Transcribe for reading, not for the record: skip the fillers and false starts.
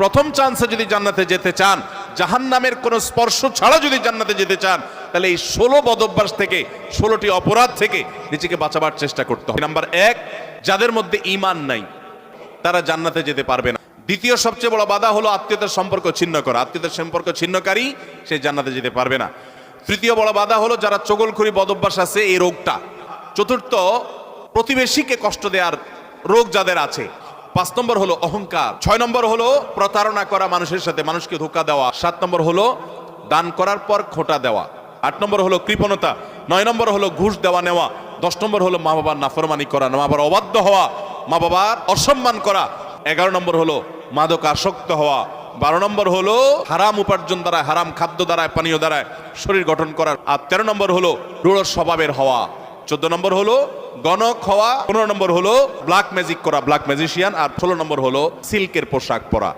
প্রথম চান্সে যদি জান্নাতে যেতে চান, জাহান্নামের কোনো স্পর্শ ছাড়া যদি জান্নাতে যেতে চান, তাহলে এই 16 বদঅভ্যাস থেকে, 16টি অপরাধ থেকে নিজেকে বাঁচাবার চেষ্টা করতে হবে। নাম্বার 1, যাদের মধ্যে ঈমান নাই তারা জান্নাতে যেতে পারবে না। দ্বিতীয় সবচেয়ে বড় বাধা হলো আত্মীয়তার সম্পর্ক ছিন্ন করা। আত্মীয়তার সম্পর্ক ছিন্নকারী সে জান্নাতে যেতে পারবে না। তৃতীয় বড় বাধা হলো যারা চগলখড়ি বদঅভ্যাস আছে, এই রোগটা। চতুর্থ, প্রতিবেশীকে কষ্ট দেওয়ার রোগ যাদের আছে। 5 নম্বর হলো অহংকার। 6 নম্বর হলো প্রতারণা করা, মানুষের সাথে মানুষকে ধোঁকা দেওয়া। 7 নম্বর হলো দান করার পর খোঁটা দেওয়া। 8 নম্বর হলো কৃপণতা। 9 নম্বর হলো ঘুষ দেওয়া নেওয়া। 10 নম্বর হলো মা বাবার নাফরমানি করা, মা বাবার অবাধ্য হওয়া, মা বাবার অসম্মান করা। 11 নম্বর হলো মাদক আসক্ত হওয়া। 12 নম্বর হলো হারাম উপার্জন দ্বারা, হারাম খাদ্য দ্বারা, পানীয় দ্বারা শরীর গঠন করা। আর 13 নম্বর হলো রূঢ় স্বভাবের হওয়া। 14 নম্বর হলো গণক হওয়া। 15 নম্বর হলো ব্ল্যাক ম্যাজিক করা, ব্ল্যাক ম্যাজিশিয়ান। আর 16 নম্বর হলো সিল্কের পোশাক পরা।